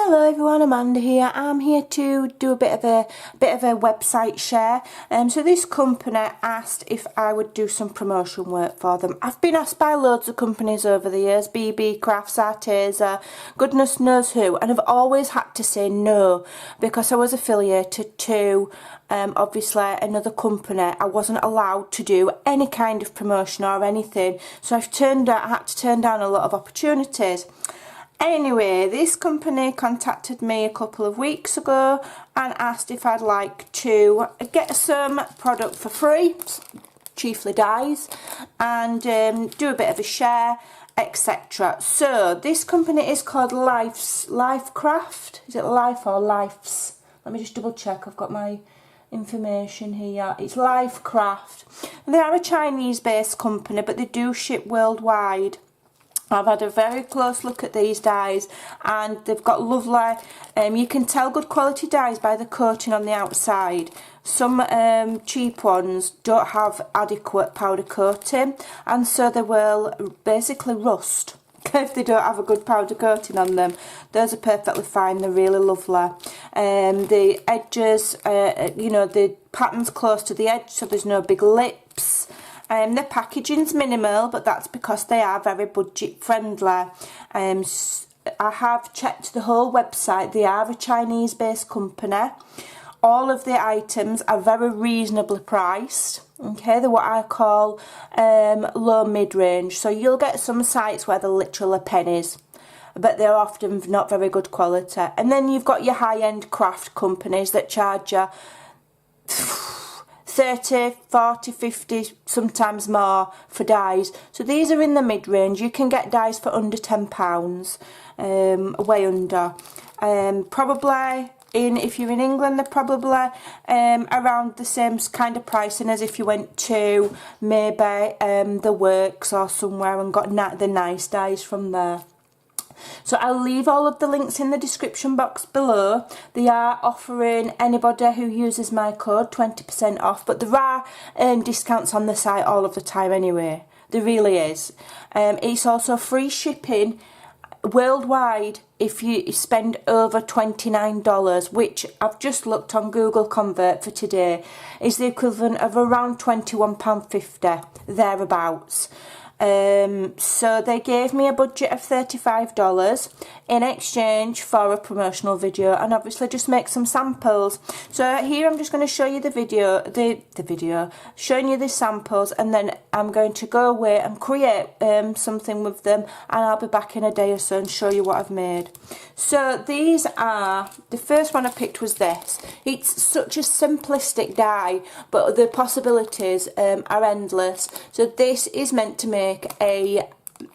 Hello everyone, Amanda here. I'm here to do a bit of a website share. So this company asked if I would do some promotion work for them. I've been asked by loads of companies over the years, BB Crafts, Arteza, goodness knows who, and I've always had to say no because I was affiliated to obviously another company. I wasn't allowed to do any kind of promotion or anything, so I had to turn down a lot of opportunities. Anyway, this company contacted me a couple of weeks ago and asked if I'd like to get some product for free, chiefly dyes, and do a bit of a share, etc. So this company is called Lifecraft. Is it Life or Lifes? Let me just double check. I've got my information here. It's Lifecraft. They are a Chinese-based company, but they do ship worldwide. I've had a very close look at these dyes and they've got lovely, you can tell good quality dyes by the coating on the outside. Some cheap ones don't have adequate powder coating and so they will basically rust if they don't have a good powder coating on them. Those are perfectly fine, they're really lovely. The edges, you know, the pattern's close to the edge so there's no big lips. The packaging's minimal, but that's because they are very budget friendly. I have checked the whole website. They are a Chinese based company. All of the items are very reasonably priced. Okay, they're what I call low mid-range. So you'll get some sites where they're literally pennies, but they're often not very good quality. And then you've got your high-end craft companies that charge you 30, 40, 50, sometimes more for dyes. So these are in the mid-range. You can get dyes for under £10, way under. Probably, if you're in England, they're probably around the same kind of pricing as if you went to maybe the Works or somewhere and got the nice dyes from there. So I'll leave all of the links in the description box below. They are offering anybody who uses my code 20% off, but there are discounts on the site all of the time anyway. There really is. It's also free shipping worldwide if you spend over $29, which I've just looked on Google Convert for today, is the equivalent of around £21.50, thereabouts. So they gave me a budget of $35 in exchange for a promotional video and obviously just make some samples. So here I'm just going to show you the video, showing you the samples, and then I'm going to go away and create something with them, and I'll be back in a day or so and show you what I've made. So these are, the first one I picked was this. It's such a simplistic dye, but the possibilities are endless. So this is meant to make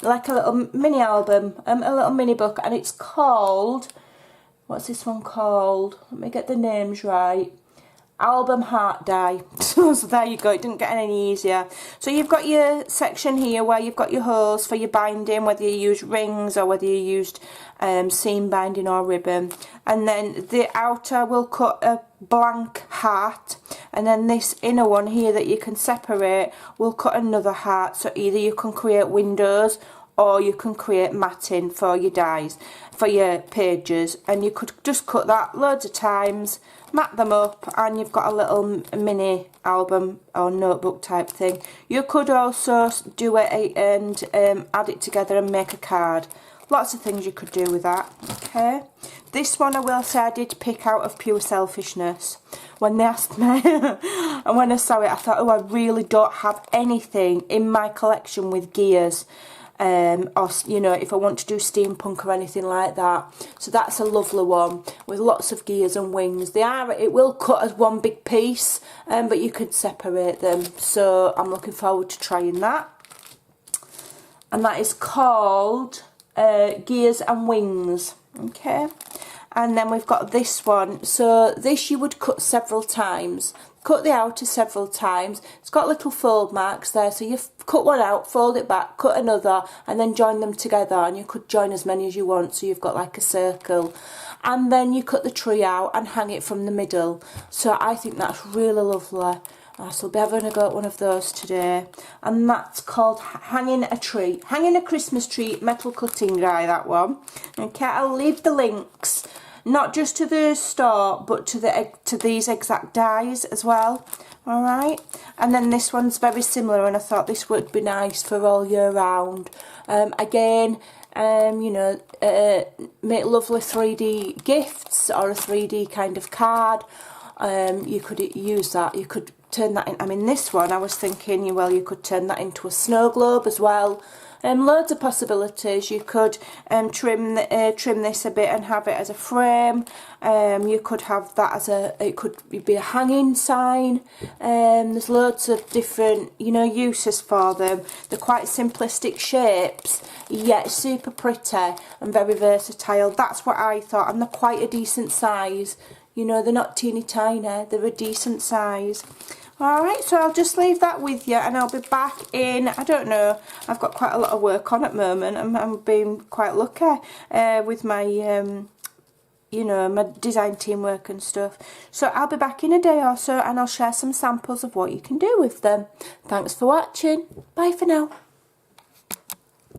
like a little mini album, a little mini book, and it's called, what's this one called? Let me get the names right. Album Heart Dye. So there you go, it didn't get any easier. So you've got your section here where you've got your holes for your binding, whether you use rings or whether you used seam binding or ribbon. And then the outer will cut a blank heart, and then this inner one here that you can separate will cut another heart. So either you can create windows or you can create matting for your dies, for your pages, and you could just cut that loads of times, mat them up, and you've got a little mini album or notebook type thing. You could also do it and add it together and make a card. Lots of things you could do with that. Okay, this one I will say I did pick out of pure selfishness. When they asked me and when I saw it I thought, oh, I really don't have anything in my collection with gears. Or, you know, if I want to do steampunk or anything like that. So that's a lovely one with lots of gears and wings. It will cut as one big piece, but you could separate them. So I'm looking forward to trying that. And that is called Gears and Wings. Okay. And then we've got this one. So this you would cut several times. Cut the outer several times. It's got little fold marks there, so you cut one out, fold it back, cut another, and then join them together, and you could join as many as you want, so you've got like a circle. And then you cut the tree out and hang it from the middle. So I think that's really lovely. So I'll be having a go at one of those today, and that's called Hanging a Tree. Hanging a Christmas Tree metal cutting die, that one. Okay, I'll leave the links not just to the store, but to these exact dies as well. All right, and then this one's very similar, and I thought this would be nice for all year round. Again, you know, make lovely 3D gifts or a 3D kind of card. You could use that. You could turn that in. I mean, this one I was thinking, well, you could turn that into a snow globe as well. Loads of possibilities. You could trim this a bit and have it as a frame. You could have that as it could be a hanging sign. There's loads of different, you know, uses for them. They're quite simplistic shapes, yet super pretty and very versatile. That's what I thought, and they're quite a decent size. You know, they're not teeny tiny, they're a decent size. Alright, so I'll just leave that with you, and I'll be back in, I don't know, I've got quite a lot of work on at the moment. I'm being quite lucky with my, you know, my design team work and stuff. So I'll be back in a day or so, and I'll share some samples of what you can do with them. Thanks for watching. Bye for now.